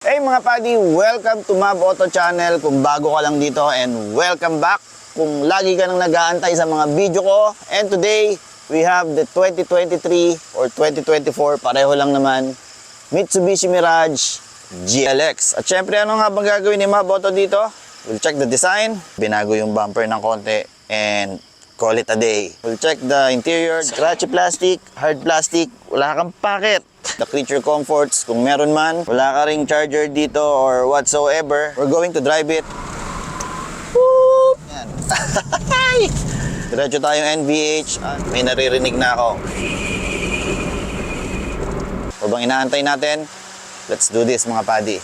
Hey mga padi, welcome to Mab Auto Channel. Kung bago ka lang dito, and welcome back kung lagi ka nang nag-aantay sa mga video ko. And today, we have the 2023 or 2024, pareho lang naman, Mitsubishi Mirage GLX. At syempre, ano nga bang gagawin ni Mab Auto dito? We'll check the design, binago yung bumper ng konti, and call it a day. We'll check the interior, scratchy plastic, hard plastic, wala kang packet. The creature comforts, kung meron man, wala ka ring charger dito or whatsoever. We're going to drive it. Woo! Yan. Diretso tayong NVH. May naririnig na ako. O bang inaantay natin? Let's do this mga padi.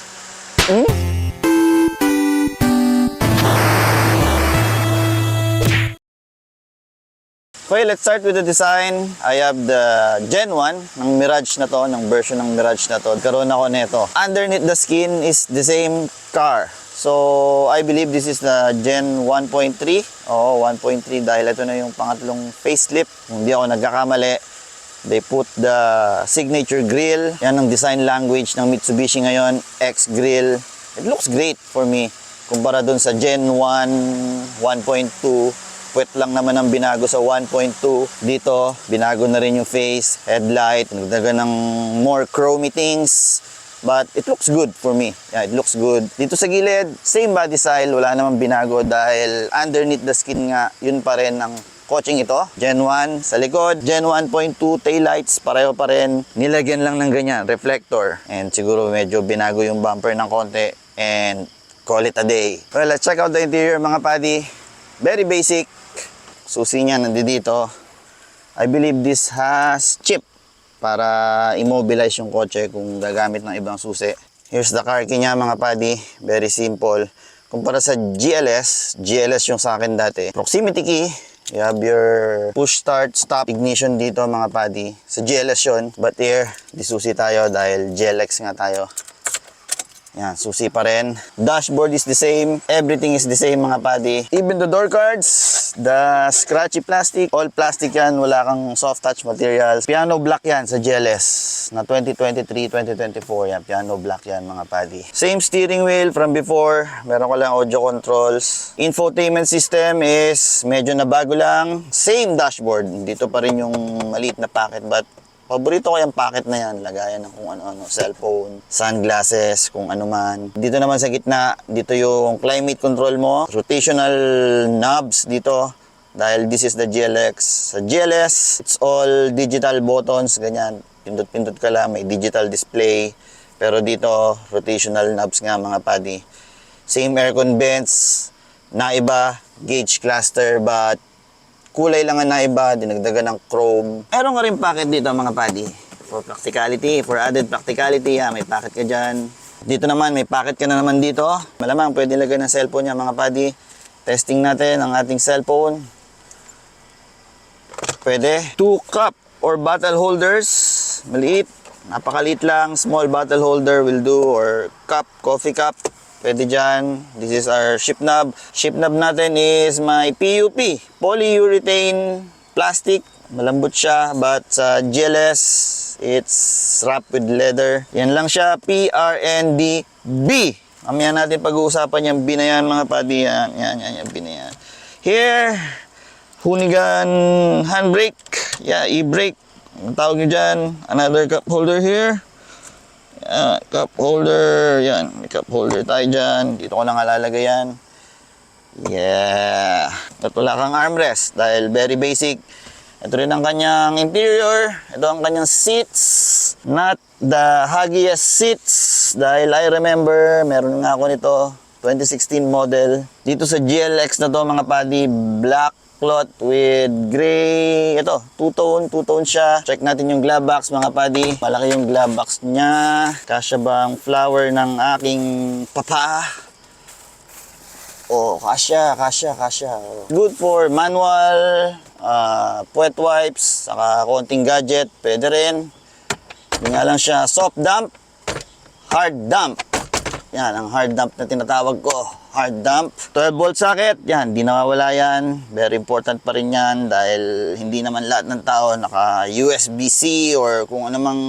Okay, let's start with the design. I have the Gen 1 ng Mirage na to, ng version ng Mirage na to. Karoon ako nito. Underneath the skin is the same car. So, I believe this is the Gen 1.3. Oo, 1.3 dahil ito na yung pangatlong facelift. Kung hindi ako nagkakamali, they put the signature grille. Yan ang design language ng Mitsubishi ngayon, X grille. It looks great for me. Kumpara dun sa Gen 1, 1.2. Puwet lang naman ang binago sa 1.2. Dito, binago na rin yung face, headlight, nagdagan ng more chromey things. But it looks good for me. Yeah, it looks good. Dito sa gilid, same body style, wala namang binago dahil underneath the skin nga, yun pa rin ang coaching ito. Gen 1 sa likod, Gen 1.2 taillights, pareho pa rin. Nilagyan lang ng ganyan, reflector. And siguro medyo binago yung bumper ng konti. And call it a day. Well, let's check out the interior mga padi. Very basic. Susi niya nandito. I believe this has chip para immobilize yung kotse kung gagamit ng ibang susi. Here's the car key niya mga padi. Very simple. Kumpara sa GLS yung sa akin dati. Proximity key. You have your push start stop ignition dito mga padi. Sa GLS yun. But here, di susi tayo dahil GLX nga tayo. Yan, susi pa rin. Dashboard is the same. Everything is the same mga padi. Even the door cards, the scratchy plastic, all plastic yan. Wala kang soft touch materials. Piano black yan sa GLS na 2023-2024 yan. Piano black yan mga padi. Same steering wheel from before. Meron ko lang audio controls. Infotainment system is medyo na bago lang. Same dashboard. Dito pa rin yung maliit na packet but paborito ko yung packet na yan, lagayan ng kung ano-ano, cellphone, sunglasses, kung ano man. Dito naman sa gitna, dito yung climate control mo, rotational knobs dito, dahil this is the GLX. Sa GLS, it's all digital buttons, ganyan. Pindot-pindot ka lang, may digital display. Pero dito, rotational knobs nga mga padi. Same aircon vents, naiba, gauge cluster, but kulay lang na iba, dinagdagan ng chrome. Meron nga rin packet dito mga padi. For practicality, for added practicality, may packet ka dyan. Dito naman, may packet ka na naman dito. Malamang pwede lagyan ng cellphone niya mga padi. Testing natin ang ating cellphone. Pwede. 2 cup or bottle holders. Maliit. Napakaliit lang. Small bottle holder will do, or cup, coffee cup. Pwede dyan. This is our ship knob. Ship knob natin is my PUP. Polyurethane plastic. Malambot siya. But sa GLS, it's wrapped with leather. Yan lang siya. PRND-B. Mamaya natin pag-uusapan yung B na yan mga padi. Yan, B na yan. Here, Hoonigan handbrake. Yeah, e-brake. Ang tawag nyo dyan. Another cup holder here. Cup holder, yan, may cup holder tayo dyan. Dito ko lang alalagay yan. Yeah. At wala kang armrest dahil very basic. Ito rin ang kanyang interior. Ito ang kanyang seats. Not the huggiest seats dahil I remember, meron nga ako nito, 2016 model. Dito sa GLX na to mga padi, black cloth with gray. Ito, two-tone siya. Check natin yung glove box mga padi. Malaki yung glove box niya. Kasya bang flower ng aking papa? Oh, kasya. Good for manual, wet wipes, saka konting gadget. Pwede rin. Hindi nga lang siya soft dump, hard dump. Yan, ang hard dump na tinatawag ko. Hard dump. 12 volt socket. Yan, di nawawala yan. Very important pa rin yan dahil hindi naman lahat ng tao naka USB-C or kung ano mang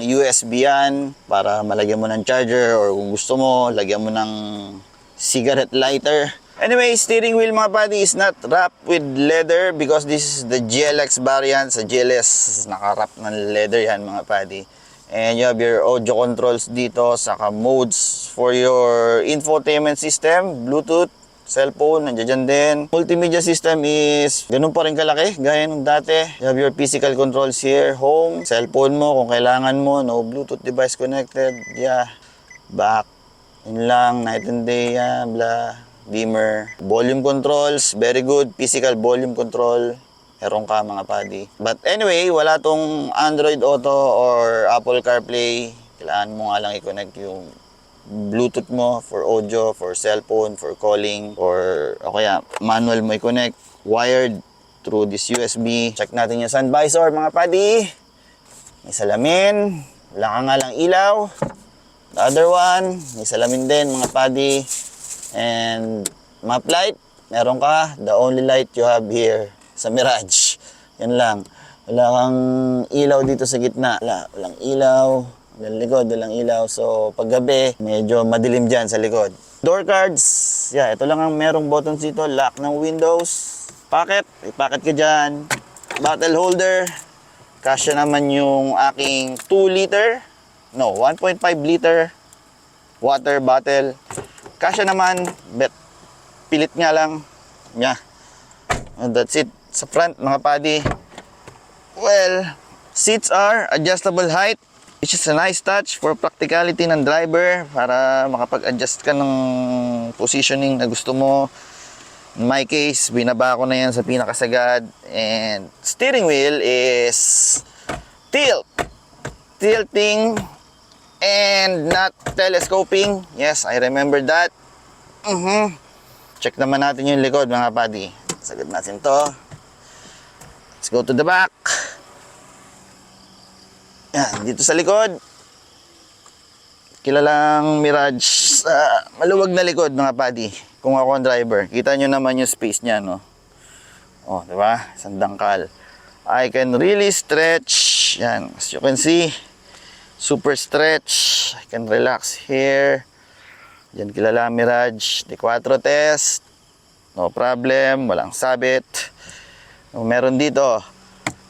USB yan para malagyan mo ng charger or kung gusto mo, lagyan mo ng cigarette lighter. Anyway, steering wheel mga buddy is not wrapped with leather because this is the GLX variant. Sa GLS, naka-wrap ng leather yan mga buddy. And you have your audio controls dito, saka modes for your infotainment system, Bluetooth, cellphone, nandiyan din. Multimedia system is ganun pa rin kalaki, gaya nung dati. You have your physical controls here, home, cellphone mo kung kailangan mo, no Bluetooth device connected, yeah. Back, yun lang, night and day, yeah, blah. Dimmer, volume controls, very good, physical volume control. Meron ka mga buddy. But anyway, wala tong Android Auto or Apple CarPlay. Kailangan mo nga lang i-connect yung Bluetooth mo for audio, for cellphone, for calling, or o kaya manual mo i-connect, wired through this USB. Check natin yung sun visor mga buddy. May salamin. Wala ka nga lang ilaw. The other one, may salamin din mga buddy. And map light, meron ka. The only light you have here sa Mirage. Yan lang. Wala kang ilaw dito sa gitna. Walang ilaw. Walang likod, walang ilaw. So, paggabi, medyo madilim dyan sa likod. Door cards. Yeah, ito lang ang merong buttons dito. Lock ng windows. Pocket. May pocket ka dyan. Bottle holder. Kasya naman yung aking 2 liter. No, 1.5 liter water bottle. Kasya naman. Bet, pilit nga lang. Yeah. And that's it. Sa front mga buddy, well, seats are adjustable height, which is a nice touch for practicality ng driver para makapag-adjust ka ng positioning na gusto mo. In my case, binaba ko na yan sa pinakasagad. And steering wheel is tilting and not telescoping. Yes, I remember that. Check naman natin yung likod mga buddy. Sagad natin to. Let's go to the back. Yan, dito sa likod. Kilalang Mirage. Maluwag na likod mga buddy. Kung ako ang driver, kita nyo naman yung space niya, no? Oh, di ba? Isang dangkal. I can really stretch. Yan, as you can see, super stretch. I can relax here. Yan, kilalang Mirage. D4 test. No problem, walang sabit. Meron dito,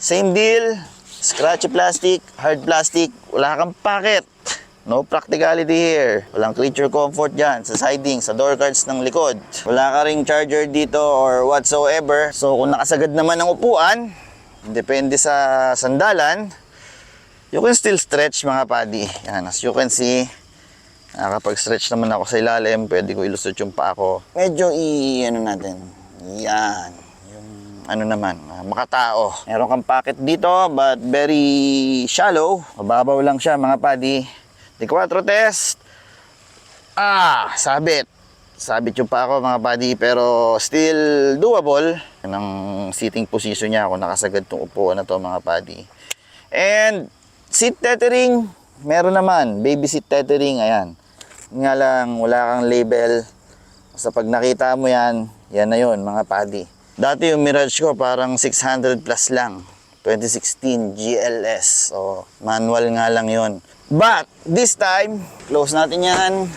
same deal, scratchy plastic, hard plastic, wala kang pocket. No practicality here. Walang creature comfort dyan sa siding, sa door cards ng likod. Wala ka ring charger dito or whatsoever. So kung nakasagad naman ang upuan, depende sa sandalan, you can still stretch mga buddy. Yan, as you can see, nakakapag-stretch naman ako sa ilalim. Pwede ko ilusot yung paa ko. Medyo ano natin. Yan. Yung ano naman, makatao. Meron kang pocket dito, but very shallow. Mababaw lang siya mga buddy. D4 test. Sabit. Sabit yung paa ko mga buddy, pero still doable. Yan ang sitting position niya kung nakasagad tong upuan na to mga buddy. And seat tethering, meron naman. Baby seat tethering, ayan. Nga lang, wala kang label. Basta pag nakita mo yan, yan na yun mga buddy. Dati yung Mirage ko parang 600 plus lang. 2016 GLS. So, manual nga lang yun. But, this time, close natin yan.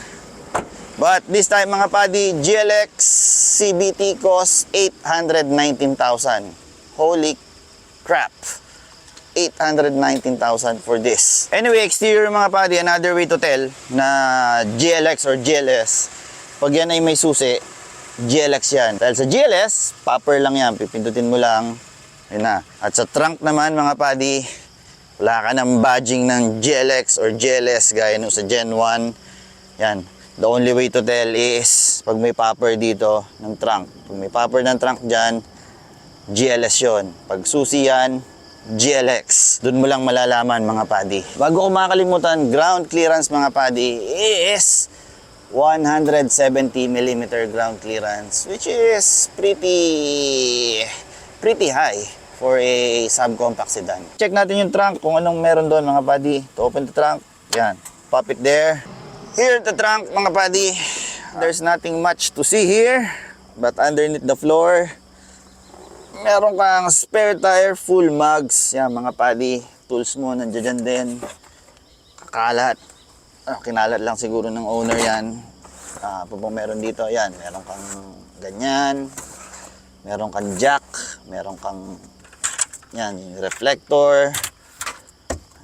But, this time mga buddy, GLX CVT cost 819,000. Holy crap. 819,000 for this. Anyway, exterior mga buddy, another way to tell na GLX or GLS, pag yan ay may susi, GLX yan. Dahil sa GLS, popper lang yan, pipindutin mo lang, yun na. At sa trunk naman mga buddy, wala ka ng badging ng GLX or GLS gaya nung sa Gen 1. Yan. The only way to tell is pag may popper dito ng trunk. Pag may popper ng trunk dyan, GLS yun. Pag susi yan, GLX. Doon mo lang malalaman mga buddy. Bago ko makalimutan, ground clearance mga buddy is 170mm ground clearance, which is pretty high for a subcompact sedan. Check natin yung trunk kung anong meron doon mga buddy. To open the trunk, yan. Pop it there. Here at the trunk mga padi, there's nothing much to see here. But underneath the floor, meron kang spare tire, full mags. Yan mga padi, tools mo nandiyan din. Kakalat. Kinalat lang siguro ng owner yan. Meron dito, yan, meron kang ganyan. Meron kang jack, meron kang yan, yung reflector.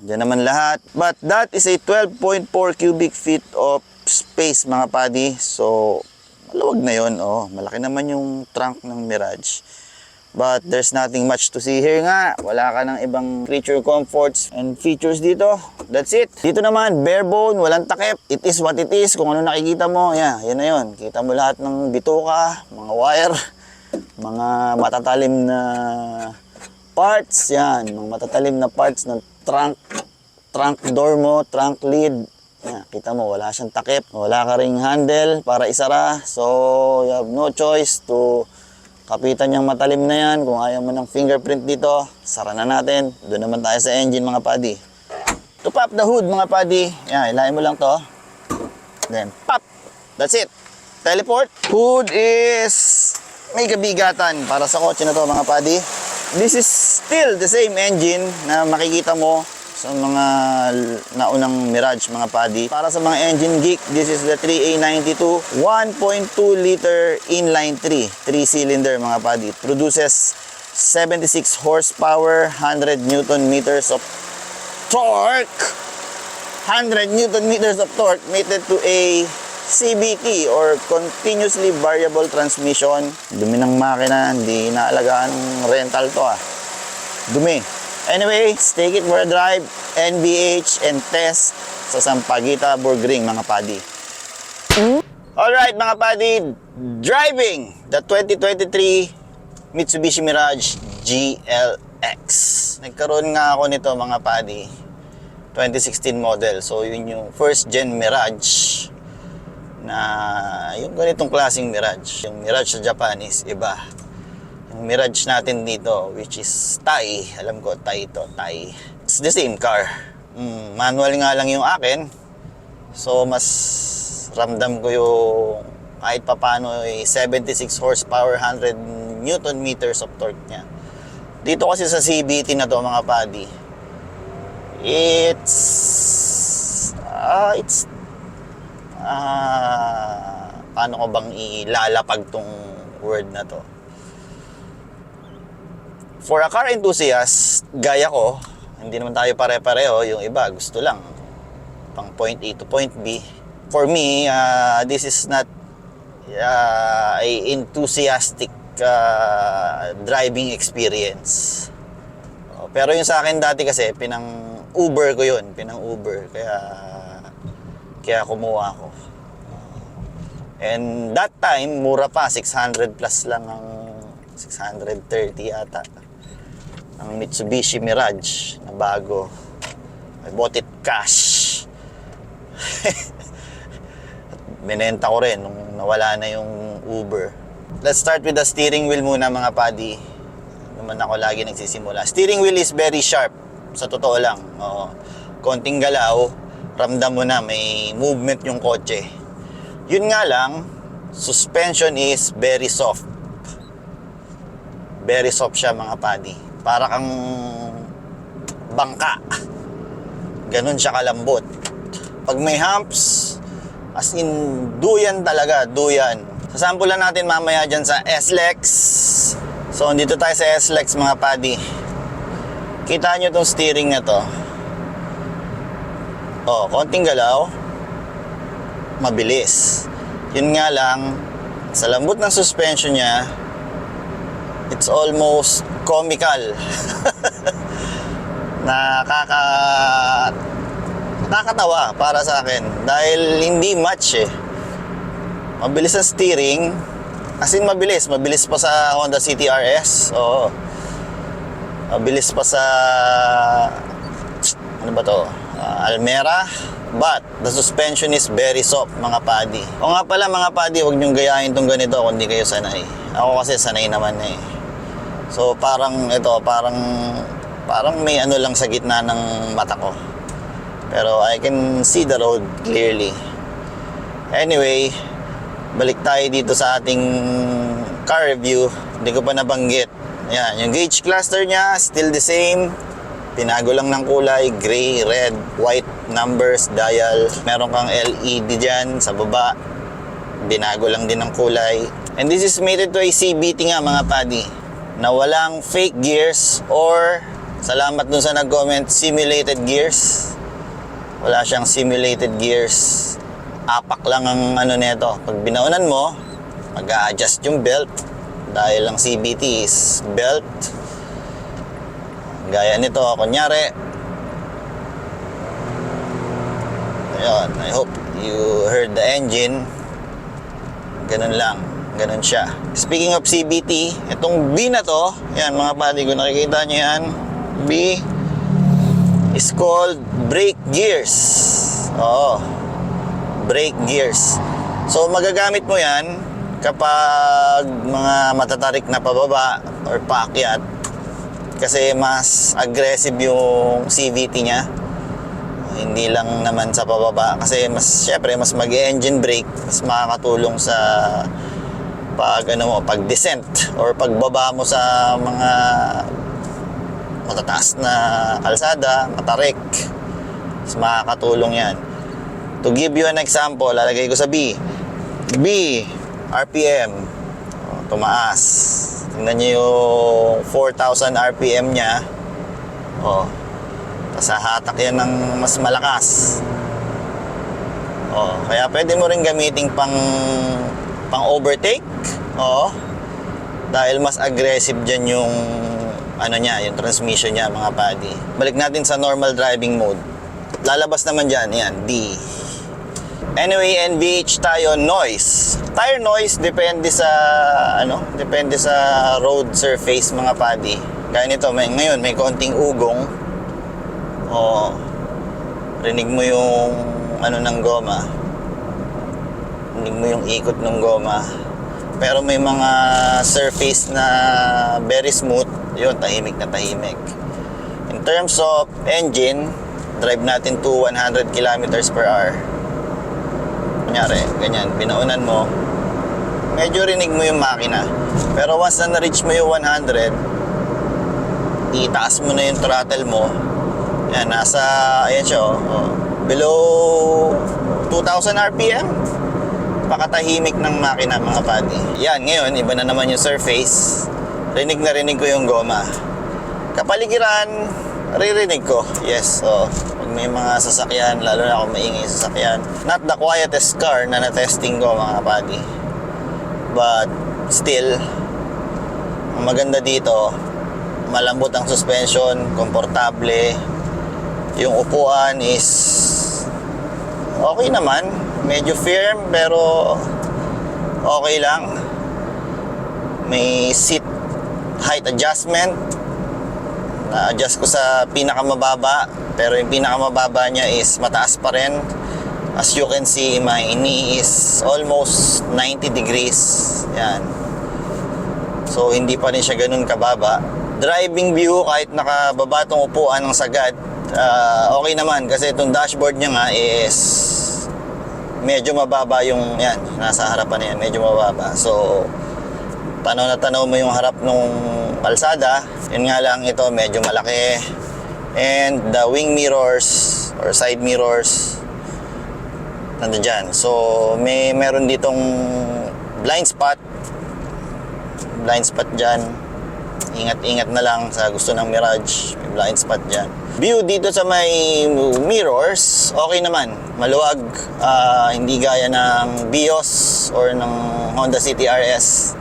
Diyan naman lahat. But that is a 12.4 cubic feet of space mga padi. So, maluwag na yun. Oh, malaki naman yung trunk ng Mirage. But there's nothing much to see here nga. Wala ka ng ibang creature comforts and features dito. That's it. Dito naman, bare bone, walang takip. It is what it is. Kung ano nakikita mo, yan na yun. Kita mo lahat ng bituka, mga wire, mga matatalim na parts. Yan, mga matatalim na parts ng trunk door mo, trunk lid. Yan, kita mo, wala siyang takip. Wala ka ring handle para isara. So, you have no choice to kapitan yung matalim na yan. Kung ayaw mo ng fingerprint dito, sara na natin. Doon naman tayo sa engine mga padi. To pop the hood mga padi, yan, ilahin mo lang to. Then, pop! That's it. Teleport. Hood is may kabigatan para sa kotse na to mga padi. This is still the same engine na makikita mo sa mga naunang Mirage mga padi. Para sa mga engine geek, this is the 3A92 1.2 liter inline 3 cylinder mga padi. It produces 76 horsepower, 100 newton meters of torque. 100 newton meters of torque mated to a CVT or continuously variable transmission. Dumi ng makina, hindi naalagaan ng rental to Dumi. Anyway, let's take it for a drive, NVH and test sa Sampaguita Burgring mga padi. Alright mga padi, driving the 2023 Mitsubishi Mirage GLX. Nagkaroon nga ako nito mga padi, 2016 model. So yun yung first gen Mirage na yung ganitong klaseng Mirage. Yung Mirage sa Japan is iba. Yung Mirage natin dito, which is Thai. Alam ko, Thai ito, Thai. It's the same car. Manual nga lang yung akin. So, mas ramdam ko yung kahit papano 76 horsepower, 100 newton meters of torque niya. Dito kasi sa CVT na to mga padi, paano ko bang ilalapag tong word na to? For a car enthusiast, gaya ko, hindi naman tayo pare-pareho. Yung iba, gusto lang pang point A to point B. For me, this is not a enthusiastic driving experience. Pero yung sa akin dati kasi, pinang-Uber ko yun. Pinang-Uber. Kaya kumuha ako. And that time, mura pa. 600 plus lang ang 630 yata. Ang Mitsubishi Mirage na bago. I bought it cash. Binenta ko rin nung nawala na yung Uber. Let's start with the steering wheel muna mga padi. Naman ako lagi nagsisimula. Steering wheel is very sharp. Sa totoo lang. Konting galaw, ramdam mo na may movement yung kotse. Yun nga lang, suspension is very soft. Very soft siya mga padi. Para kang bangka. Ganun siya kalambot. Pag may humps, as in, duyan talaga, duyan. Sasampulan natin mamaya dyan sa S-Lex. So, dito tayo sa S-Lex mga padi. Kita nyo tong steering na to. Konting galaw. Mabilis. Yun nga lang, sa lambot ng suspension niya, it's almost comical. Nakakatawa para sa akin dahil hindi match Mabilis ang steering. As in mabilis pa sa Honda City RS. Oo. Mabilis pa sa ano ba to? Almera. But the suspension is very soft mga padi. O nga pala mga padi, huwag niyong gayahin tong ganito kung hindi kayo sanay. Ako kasi sanay naman So parang may ano lang sa gitna ng mata ko. Pero I can see the road clearly. Anyway, balik tayo dito sa ating car review. Hindi ko pa nabanggit. Ayan, yung gauge cluster niya still the same. Pinago lang ng kulay, gray, red, white numbers, dial. Meron kang LED dyan sa baba. Binago lang din ng kulay. And this is mated to a CVT nga mga padi, na walang fake gears or, salamat dun sa nag-comment, simulated gears. Wala siyang simulated gears. Apak lang ang ano nito. Pag binaunan mo, mag-a-adjust yung belt. Dahil ang CVT is belt. Gaya nito, kunyari. Ayun, I hope you heard the engine. Ganun lang. Ganun siya. Speaking of CVT, itong B na to, yan mga padi ko, nakikita nyo yan. B is called brake gears. Oo. Brake gears. So magagamit mo yan kapag mga matatarik na pababa or paakyat, kasi mas aggressive yung CVT niya. Hindi lang naman sa pababa, kasi mas syempre mas mag-engine brake, mas makakatulong sa pag descent or pagbaba mo sa mga matataas na kalsada, matarik. Mas makakatulong yan. To give you an example, lalagay ko sa B. B, RPM. Tumaas. Tingnan nyo yung 4,000 RPM niya. Tapos hahatak yan ng mas malakas. Kaya pwede mo rin gamitin pang overtake. Dahil mas aggressive dyan yung ano niya, yung transmission niya mga padi. Balik natin sa normal driving mode. Lalabas naman dyan, yan, D. Anyway, NVH tayo, noise. Tire noise depende sa depende sa road surface mga padi. Kaya nito, ngayon may konting ugong. Rinig mo yung ano ng goma. Rinig mo yung ikot ng goma. Pero may mga surface na very smooth, yun, tahimik na tahimik. In terms of engine, drive natin to 100 kilometers per hour. Kunyari, ganyan, binaunan mo, medyo rinig mo yung makina. Pero once na na-reach mo yung 100, itaas mo na yung throttle mo. Yan, nasa, ayan siya, below 2,000 RPM. Pakatahimik ng makina mga padi. Yan, ngayon, iba na naman yung surface. Rinig na rinig ko yung goma. Kapaligiran, ririnig ko. Yes, pag may mga sasakyan, lalo na kung maingay yung sasakyan. Not the quietest car na na-testing ko mga padi. But, still, ang maganda dito, malambot ang suspension, komportable. Yung upuan is okay naman. Medyo firm, pero okay lang. May seat height adjustment. Na-adjust ko sa pinakamababa, pero yung pinakamababa niya is mataas pa rin. As you can see, my knee is almost 90 degrees. Yan. So, hindi pa rin siya ganun kababa. Driving view, kahit nakababa tong upuan ng sagad, okay naman. Kasi itong dashboard niya nga is medyo mababa yung, yan, nasa harapan na yan, medyo mababa. So, tanaw na tanaw mo yung harap nung kalsada. Yun nga lang, ito medyo malaki. And the wing mirrors or side mirrors nandiyan. So meron ditong blind spot dyan. Ingat-ingat na lang sa gusto ng Mirage, may blind spot dyan. View dito sa may mirrors, okay naman, maluwag. Hindi gaya ng Vios or ng Honda City RS.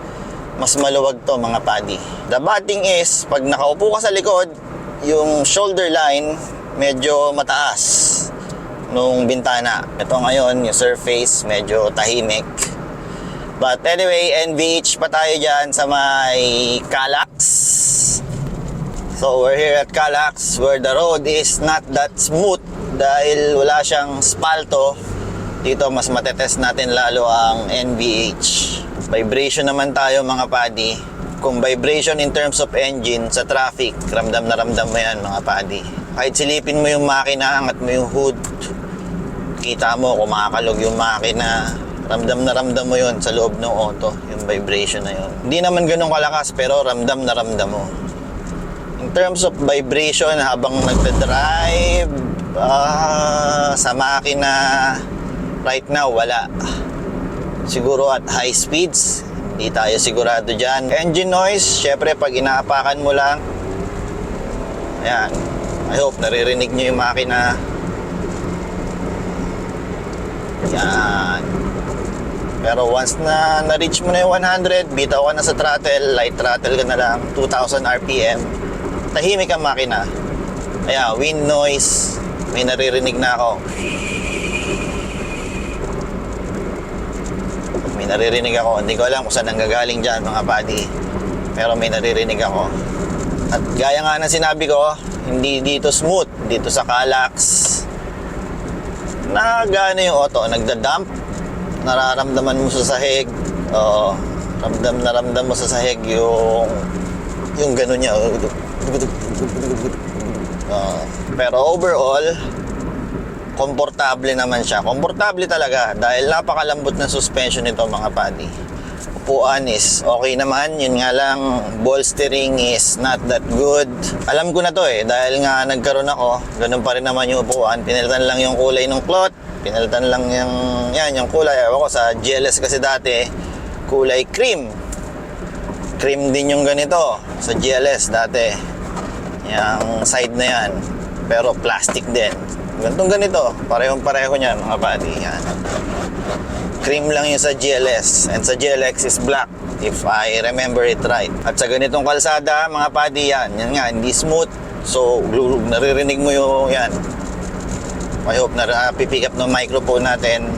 Mas maluwag to mga padi. The bad thing is, pag nakaupo ka sa likod, yung shoulder line medyo mataas nung bintana. Ito ngayon, yung surface medyo tahimik. But anyway, NVH pa tayo dyan sa may Calax. So we're here at Calax where the road is not that smooth dahil wala siyang spalto. Dito mas matetest natin lalo ang NVH. Vibration naman tayo mga padi. Kung vibration in terms of engine sa traffic, ramdam na ramdam mo yan mga padi. Kahit silipin mo yung makina, angat mo yung hood, Kita mo, kumakalog yung makina. Ramdam na ramdam mo yun sa loob ng auto, yung vibration na yun. Hindi naman ganun kalakas, pero ramdam na ramdam mo. In terms of vibration, habang nagda-drive sa makina, right now, wala. Siguro at high speeds, hindi tayo sigurado dyan. Engine noise, syempre pag inaapakan mo lang, ayan, I hope naririnig nyo yung makina. Yan. Pero once na na-reach mo na yung 100, bitaw ka na sa throttle, light throttle ka na lang, 2,000 RPM, tahimik ang makina. Ayan, wind noise, may naririnig na ako. May naririnig ako, hindi ko alam kung saan nanggagaling dyan mga buddy, pero may naririnig ako. At gaya nga ng sinabi ko, hindi dito smooth, dito sa Calax, nagana yung auto, nagda-dump, nararamdaman mo sa sahig, ramdam mo sa sahig yung gano'n niya. Pero overall, komportable naman siya. Komportable talaga dahil napakalambot ng suspension nito mga buddy. Upuan is okay naman, yun nga lang, bolstering is not that good. Alam ko na to dahil nga nagkaroon ako, ganun pa rin naman yung upuan. Pinalitan lang yung kulay ng cloth, pinalitan lang yung kulay. Ewan ko, sa GLS kasi dati, kulay cream. Cream din yung ganito sa GLS dati. Yung side na yan, pero plastic din. Ganitong ganito, parehong-pareho niyan mga buddy. Yan. Cream lang yung sa GLS, and sa GLX is black if I remember it right. At sa ganitong kalsada mga buddy, yan nga, hindi smooth, so naririnig mo yung yan. I hope na pipick up ng microphone natin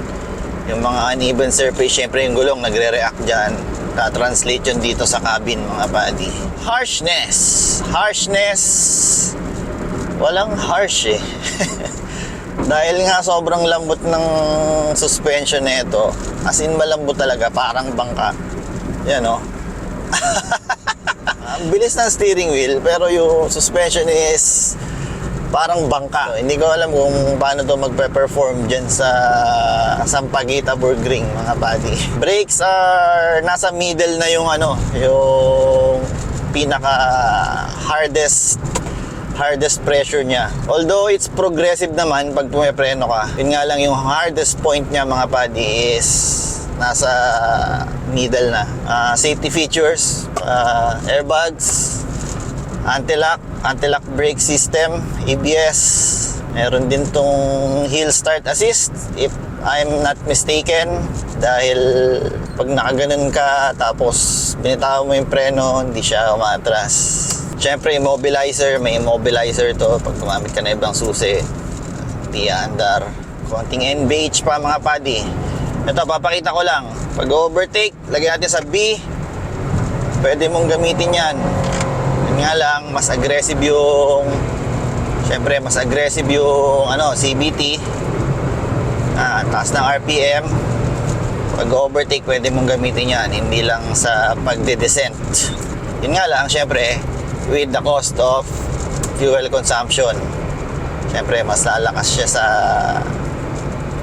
yung mga uneven surface. Syempre yung gulong nagre-react dyan, ta-translate yun dito sa cabin mga buddy. Harshness, walang harsh dahil nga sobrang lambot ng suspension nito, as in malambot talaga, parang bangka. Yan ang bilis ng steering wheel, pero yung suspension is parang bangka. Hindi ko alam kung paano to magpe-perform dyan sa Sampaguita Burgring mga buddy. Brakes are nasa middle na yung yung pinaka hardest pressure niya. Although it's progressive naman pag pumepreno ka. Yun nga lang yung hardest point niya mga buddy is nasa middle na. Safety features, airbags, anti-lock brake system, ABS. Meron din tong hill start assist if I'm not mistaken, dahil pag nakaganon ka tapos binitawan mo yung preno, hindi siya umatras. Siyempre, may immobilizer to pag gumamit ka na ibang susi. Hindi andar. Konting NVH pa mga buddy. Ito, papakita ko lang. Pag overtake, lagyan natin sa B. Pwede mong gamitin yan. Yun nga lang, mas aggressive yung CVT. Taas ng RPM. Pag overtake, pwede mong gamitin yan. Hindi lang sa pagde-descent. Yun nga lang, syempre, with the cost of fuel consumption. Siyempre, mas lalakas siya sa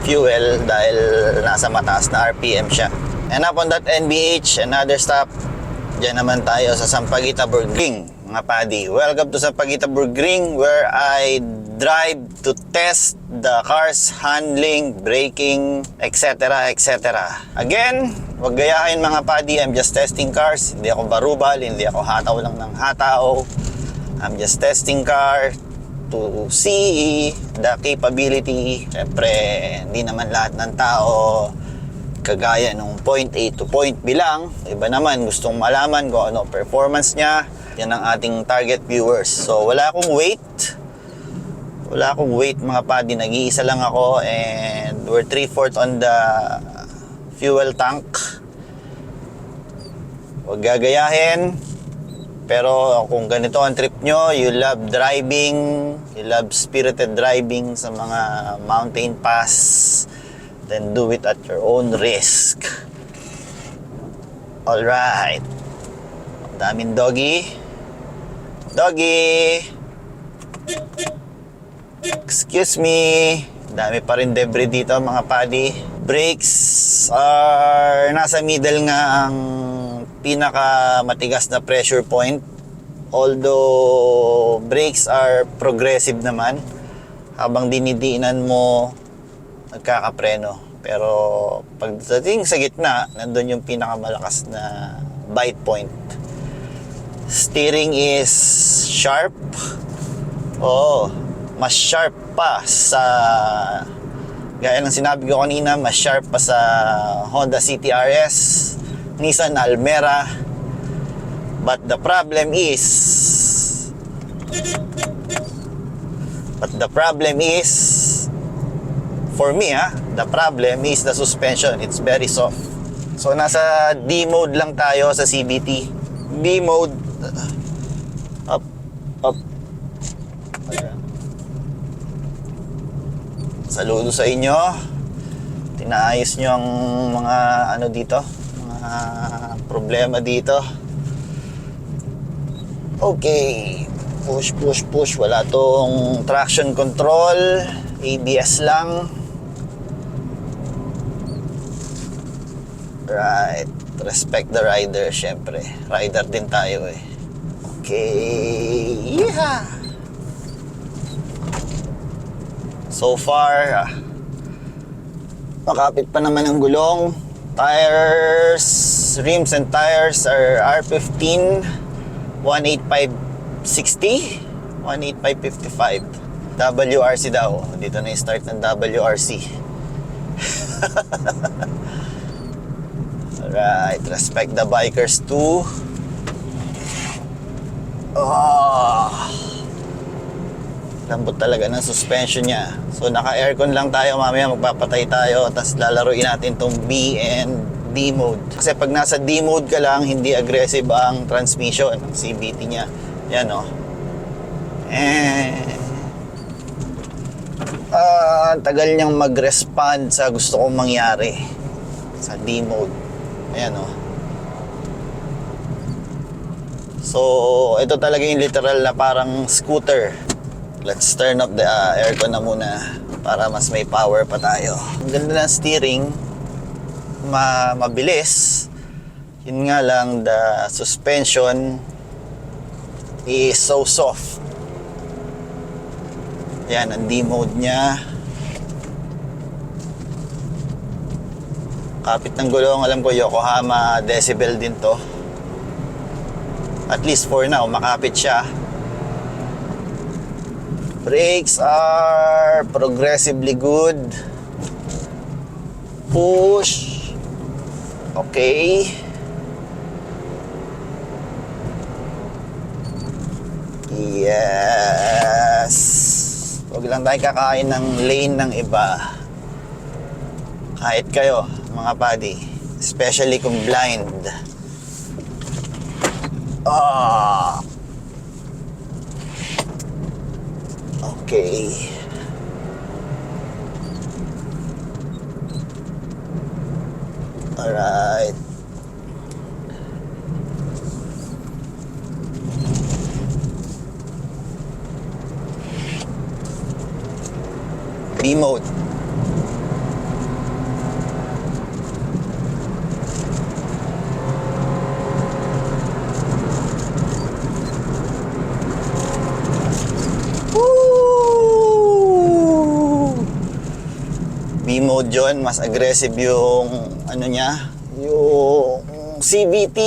fuel dahil nasa mataas na RPM siya. And upon that NBH, another stop, dyan naman tayo sa Sampaguita Burgring, mga buddy. Welcome to Sampaguita Burgring, where I drive to test the car's handling, braking, etc. Again, wag gayahin mga buddy, I'm just testing cars. Hindi ako barubal, hindi ako hataw lang ng hataw. I'm just testing car to see the capability. Siyempre, hindi naman lahat ng tao kagaya nung point A to point B lang. Iba naman, gustong malaman kung ano performance niya. Yan ang ating target viewers. So, wala akong weight mga buddy. Nag-iisa lang ako and we're 3/4 on the fuel tank. Huwag gagayahin. Pero kung ganito ang trip nyo, you love driving, you love spirited driving sa mga mountain pass, then do it at your own risk. Alright. Daming doggy. Excuse me. Dami pa rin debris dito mga padi. Brakes are nasa middle nga ang pinaka matigas na pressure point. Although brakes are progressive naman, habang dinidiinan mo nagkakapreno. Pero pagdating sa gitna, nandun yung pinakamalakas na bite point. Steering is sharp. Oh, mas sharp pa sa, gaya ng sinabi ko kanina, mas sharp pa sa Honda CTRS, Nissan Almera. But the problem is for me, the problem is the suspension. It's very soft. So nasa D mode lang tayo sa CVT. D mode, up. Saludo sa inyo. Tinaayos nyo ang mga ano dito, mga problema dito. Okay, push. Wala tong traction control, ABS lang. Right, respect the rider, syempre. Rider din tayo eh. Okay, yeah. So far, makapit pa naman ang gulong. Tires, rims and tires are R15 18560, 18555. WRC daw. Dito na yung start ng WRC. Alright, respect the bikers too. Lambot talaga ng suspension niya. So naka-aircon lang tayo, mamaya magpapatay tayo, tapos lalaruin natin tong B and D mode. Kasi pag nasa D mode ka lang, hindi aggressive ang transmission, ang CVT niya. Yan o. Tagal niyang mag-respond sa gusto kong mangyari sa D mode. Ayan o. So ito talaga yung literal na parang scooter. Let's turn up the aircon na muna para mas may power pa tayo. Ang ganda ng steering, mabilis. Yun nga lang, the suspension is so soft. Yan, ang D mode niya. Kapit ng gulong, alam ko Yokohama decibel din to. At least for now, makapit siya. Brakes are progressively good. Push. Okay. Yes. Huwag lang tayo kakain ng lane ng iba. Kahit kayo, mga buddy. Especially kung blind. Okay. Alright. B mode. B mode yun, mas aggressive yung ano niya, yung CVT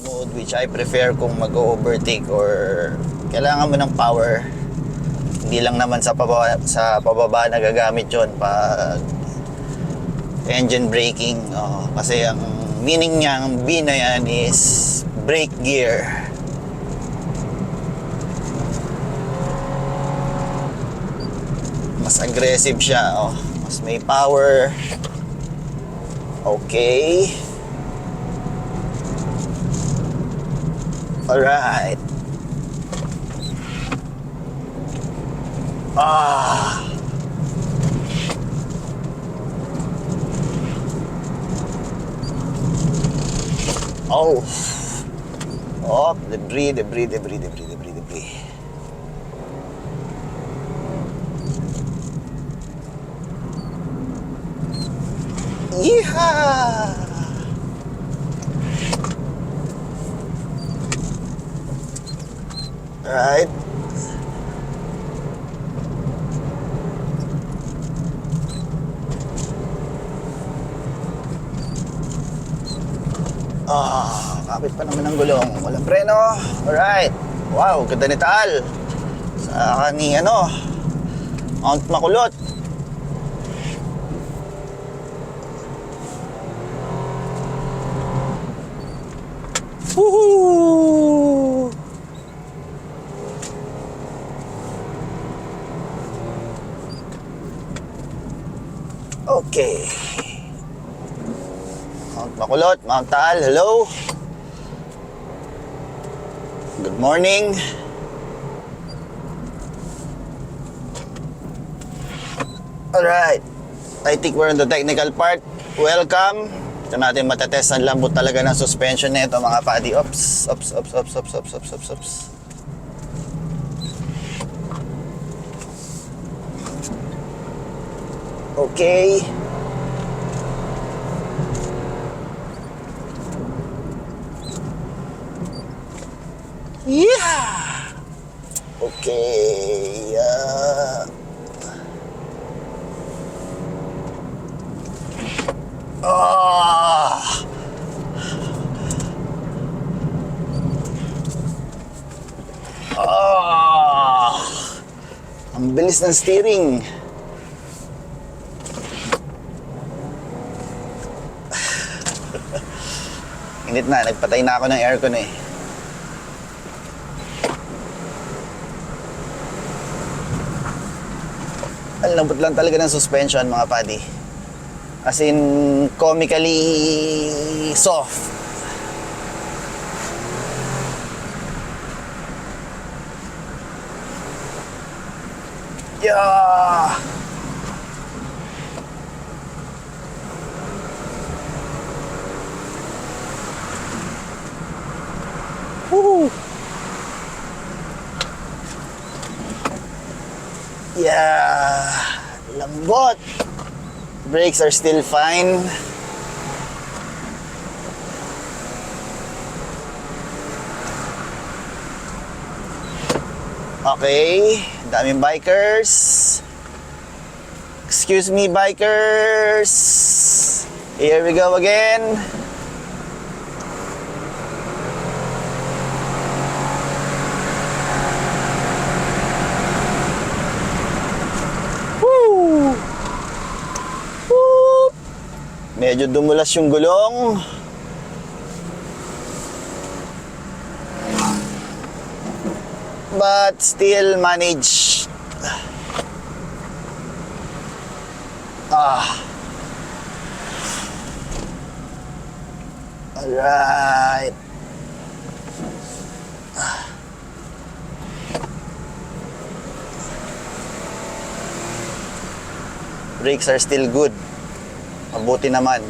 mode, which I prefer kung mag-overtake or kailangan mo ng power. Hindi lang naman sa pababa nagagamit yun pag engine braking. Kasi ang meaning niya, ang B na yan is brake gear. Mas aggressive siya, mas may power. Okay. Alright. Debris. Yeehaw! Alright. Kapit pa naman ang gulong. Walang preno. Alright. Wow, ganda ni Taal. Sa ni Mount Makulot. Woohoo! Okay. Mount Makulot, Mount Taal, hello. Good morning. Alright. I think we're on the technical part. Welcome. Ito natin matetest ang lambot talaga ng suspension nito mga buddy. Ops. Okay. Yeah. Okay. Ang bilis ng steering. Init na, nagpatay na ako ng aircon eh. Ang lambot lang talaga ng suspension mga buddy. As in, comically soft. Yeah! Woo! Yeah! Lambot! Brakes are still fine. Okay, daming bikers. Excuse me, bikers. Here we go again. Woo! Woo! Medyo dumulas yung gulong. But still manage. Alright. Brakes are still good. Mabuti naman.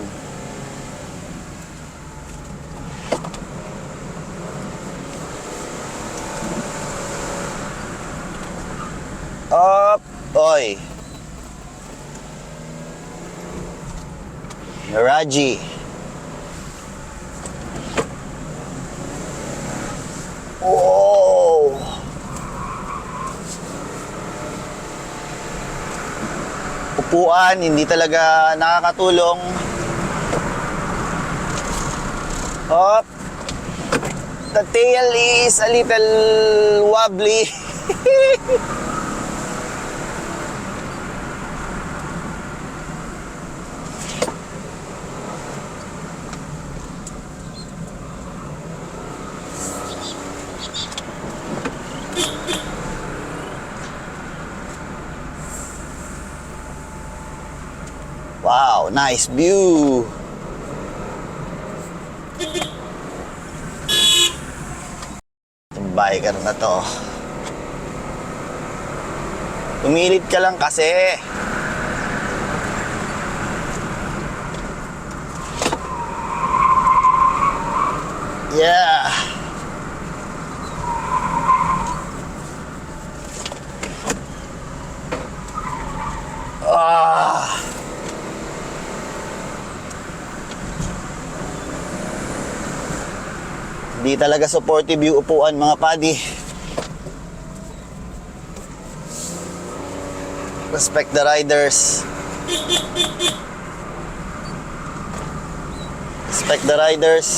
Up, oy. Miraji. Oh. Upuan, hindi talaga nakakatulong. Up. The tail is a little wobbly. Wow, nice view. Itong biker na to. Tumilit ka lang kasi. Yeah. Di talaga supportive yung upuan mga padi. Respect the riders. Respect the riders.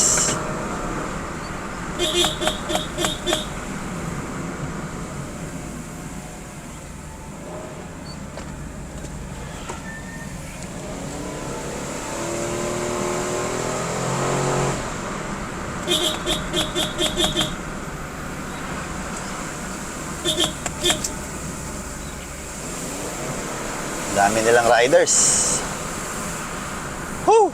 Dami nilang riders. Woo!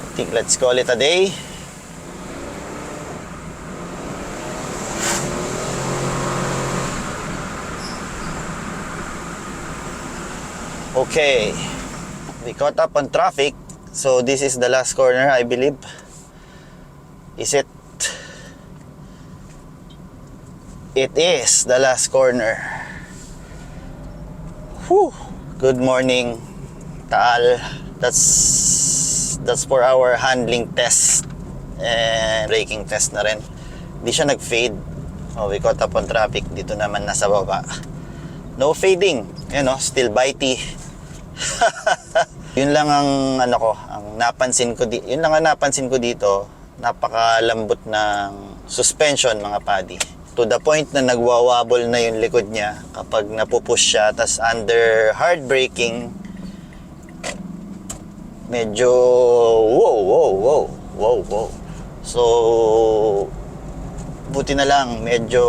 I think let's call it a day. Okay. We caught up on traffic. So this is the last corner, I believe. Is it? It is the last corner. Whew. Good morning, Taal. That's for our handling test and braking test na rin. Hindi siya nag-fade. Oh, we caught up on traffic. Dito naman nasa baba. No fading. You know, still bitey. Yun lang ang napansin ko dito. Napakalambot ng suspension mga padi. To the point na nagwawabble na yung likod niya kapag napupush siya. Tas under hard braking, medyo wow. So buti na lang medyo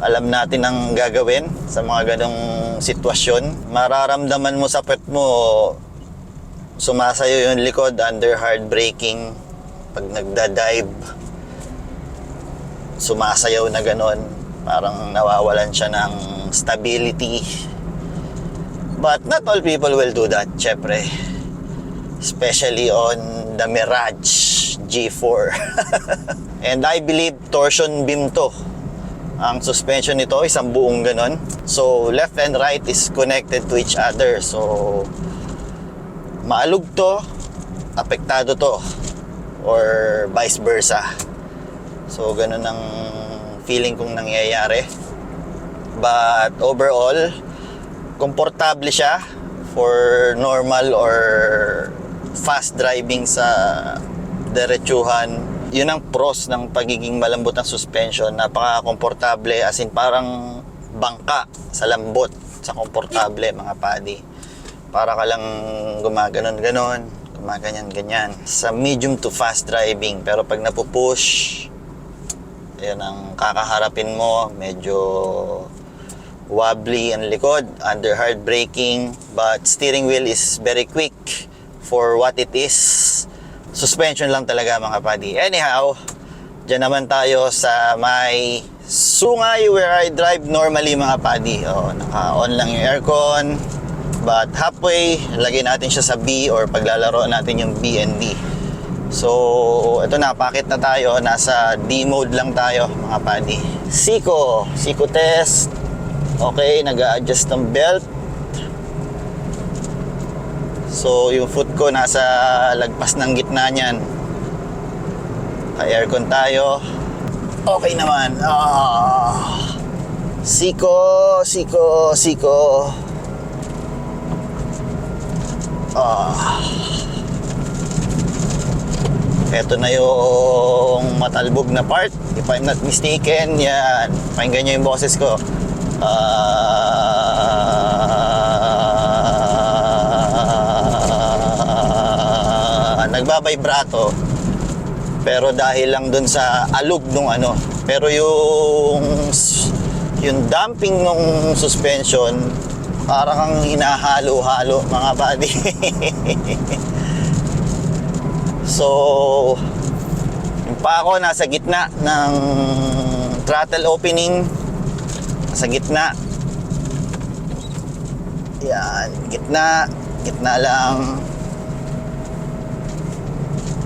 alam natin ang gagawin sa mga ganong sitwasyon. Mararamdaman mo sa puwet mo sumasayo yung likod under hard braking. Pag nagda-dive, sumasayaw na ganon, parang nawawalan siya ng stability. But not all people will do that, syempre, especially on the Mirage G4. And I believe torsion beam to. Ang suspension nito isang buong ganon, so left and right is connected to each other. So maalog to, apektado to, or vice versa. So, ganun ang feeling kong nangyayari. But overall, komportable siya for normal or fast driving sa diretsuhan. Yun ang pros ng pagiging malambot ng suspension. Napaka-komportable, as in parang bangka sa lambot, sa komportable mga padi. Para ka lang gumaganon-ganon, gumaganyan-ganyan. Sa medium to fast driving. Pero pag napupush, yan ang kakaharapin mo, medyo wobbly ang likod under hard braking, but steering wheel is very quick for what it is. Suspension lang talaga mga padi. Anyhow, dyan naman tayo sa may Sungay where I drive normally mga padi. Naka-on lang yung aircon, but halfway lagay natin siya sa B or paglalaro natin yung B and D. So, ito na, pakit na tayo. Nasa D mode lang tayo, mga padi. Siko test. Okay, nag-a-adjust ng belt. So, yung foot ko nasa lagpas ng gitna niyan. Ka-aircon tayo. Okay naman. Siko. Ito na yung matalbog na part, if I'm not mistaken. Yan, pakinggan nyo yung boses ko. Nagbabibrato, pero dahil lang dun sa alog nung pero yung damping nung suspension, parang kang hinahalo-halo mga buddy. So, yung pa ako nasa gitna ng throttle opening. Nasa gitna. Yan, gitna lang.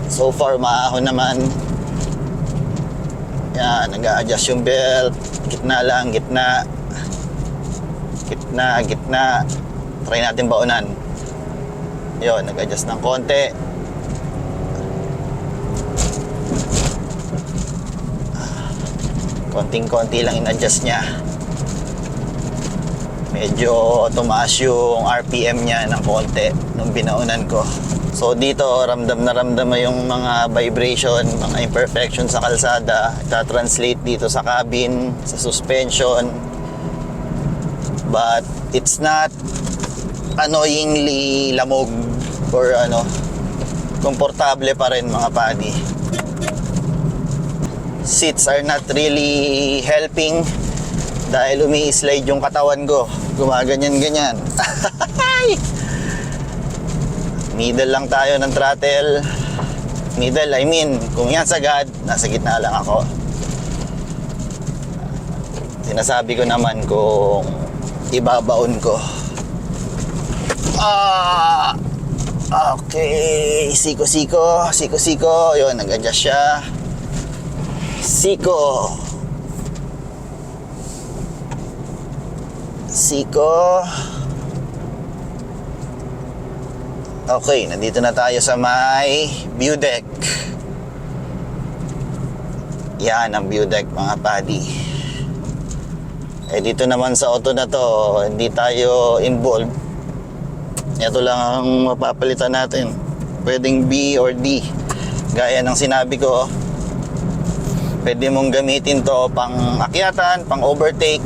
So far, maahon naman. Yan, nag-a-adjust yung belt. Gitna lang, gitna. Try natin baunan. Yun, nag-adjust ng konti. konting-konti lang in-adjust niya. Medyo tumaas yung RPM niya ng konti nung binaunan ko. So dito, ramdam na ramdam mo yung mga vibration, mga imperfection sa kalsada. Ita-translate dito sa cabin, sa suspension. But it's not annoyingly lamog or komportable pa rin mga buddy. Seats are not really helping dahil umi-slide yung katawan ko. Gumaganyan-ganyan. Middle lang tayo ng throttle. Middle, I mean, kung yan sagad, nasa gitna lang ako. Sinasabi ko naman kung ibabaon ko. Okay, siko-siko. Yun, nag-adjust siya. Siko. Okay, nandito na tayo sa may view deck. Yan ang view deck mga buddy. Dito naman sa auto na to, hindi tayo involved. Ito lang ang mapapalitan natin. Pwedeng B or D. Gaya ng sinabi ko, pwede mong gamitin to pang akyatan, pang overtake.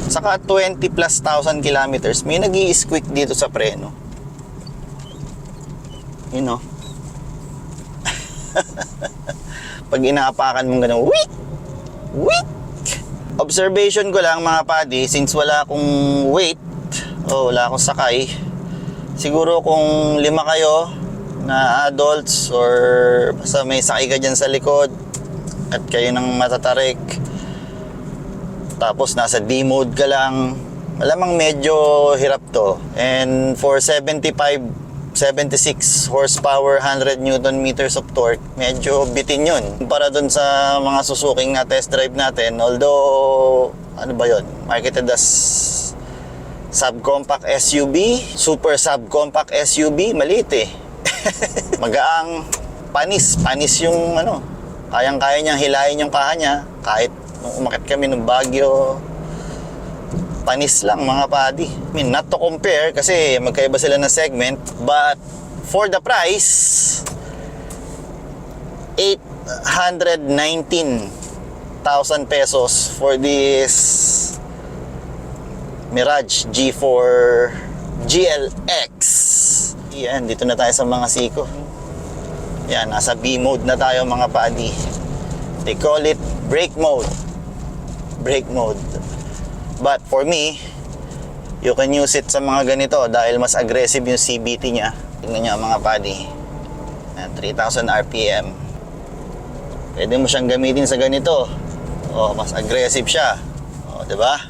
Saka 20 plus thousand kilometers. May nag-i-squeak dito sa preno. You know? Pag inaapakan mong ganun, wick! Observation ko lang mga buddy, since wala akong weight, wala akong sakay, siguro kung 5 kayo na adults or basta may sakay ka dyan sa likod at kayo nang matatarik, tapos nasa D mode ka lang, malamang medyo hirap to. And for 76 horsepower, 100 newton meters of torque, medyo bitin yun para dun sa mga Suzuki na test drive natin. Although, marketed as subcompact SUV, super subcompact SUV, maliit eh. Magaang, panis yung kayang-kaya niyang hilahin yung kaha niya. Kahit nung umakit kami ng Baguio, panis lang mga buddy. I mean, not to compare kasi magkaiba sila ng segment, but for the price, 819,000 pesos for this Mirage G4 GLX. Yan, dito na tayo sa mga siko. Yan, nasa B mode na tayo mga buddy. They call it brake mode. But for me, you can use it sa mga ganito dahil mas aggressive yung CVT niya. Tingnan nyo mga buddy. 3,000 RPM. Pwede mo siyang gamitin sa ganito. Mas aggressive siya. Diba?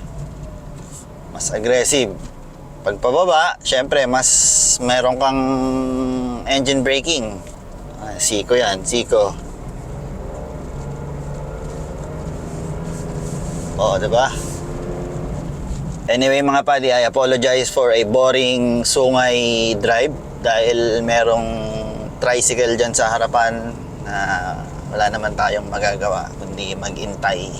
Mas aggressive. Pag pababa, syempre mas meron kang engine braking. Siko yan, siko. Diba? Anyway mga buddy, I apologize for a boring sungay drive dahil merong tricycle dyan sa harapan na wala naman tayong magagawa kundi maghintay.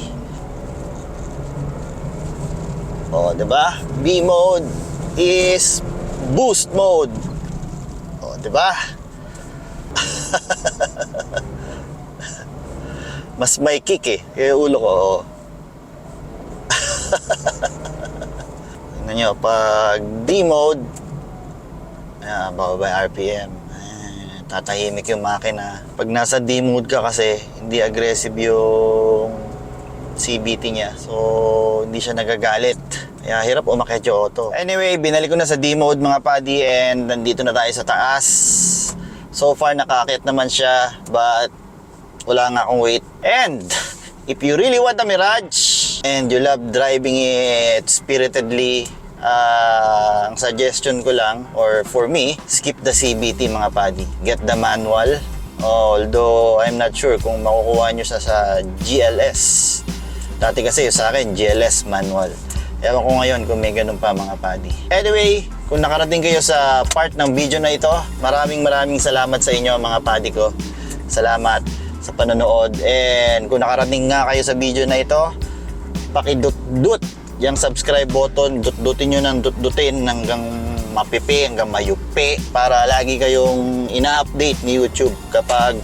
Diba? B mode is boost mode. Diba? Mas may kick eh. Yung ulo ko. Tingnan nyo, pag D mode, bababa yung RPM. Tatahimik yung makina. Pag nasa D mode ka kasi, hindi aggressive yung CVT niya. So, hindi siya nagagalit. Kaya hirap umakyat yung auto. Anyway, binalik ko na sa D mode mga buddy and nandito na tayo sa taas. So far, nakaakyat naman siya but wala nga akong weight. And if you really want a Mirage and you love driving it spiritedly, ang suggestion ko lang, or for me, skip the CVT mga buddy. Get the manual. Although I'm not sure kung makukuha nyo sa GLS. Dati kasi sa akin GLS manual. Ewan ko ngayon kung may ganun pa mga buddy. Anyway, kung nakarating kayo sa part ng video na ito, maraming salamat sa inyo mga buddy ko. Salamat sa panonood. And kung nakarating nga kayo sa video na ito, pakidut-dut yung subscribe button, dut-dutin nyo ng dut-dutin hanggang mapipi, hanggang mayupi para lagi kayong ina-update ni YouTube kapag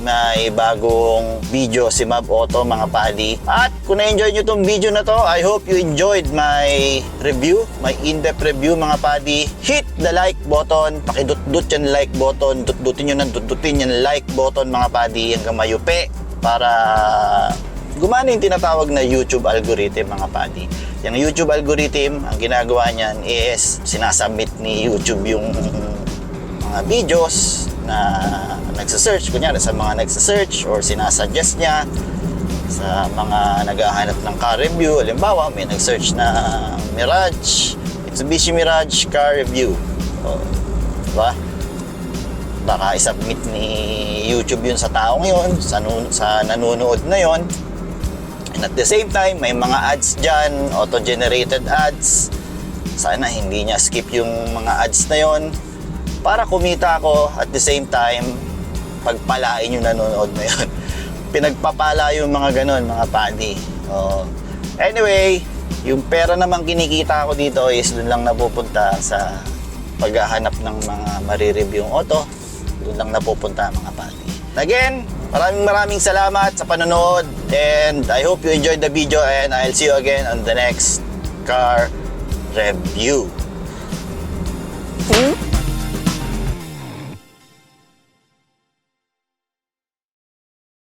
may bagong video si Mab Auto, mga padi. At kung na-enjoy nyo itong video na to, I hope you enjoyed my review, my in-depth review, mga padi. Hit the like button, pakidut-dut yung like button, dut-dutin nyo ng dut-dutin yung like button, mga padi, hanggang mayupi para gumana yung tinatawag na YouTube algorithm, mga padi. Yung YouTube algorithm, ang ginagawa niyan is sinasubmit ni YouTube yung mga videos na nagsa-search, kunyari sa mga nagsa-search or sinasuggest niya sa mga naghahanap ng car review. Halimbawa, may nag-search na Mirage, Mitsubishi Mirage car review. O, diba? Baka isubmit ni YouTube yun sa taong yun, sa nanonood na yun. And at the same time, may mga ads dyan, auto-generated ads. Sana hindi niya skip yung mga ads na yon para kumita ako at the same time, pagpalain yung nanonood na yun. Pinagpapala yung mga ganon, mga padi. Anyway, yung pera namang kinikita ko dito is dun lang napupunta sa paghahanap ng mga marireviewing auto. Dun lang napupunta, mga padi. Again, maraming salamat sa panonood and I hope you enjoyed the video and I'll see you again on the next car review.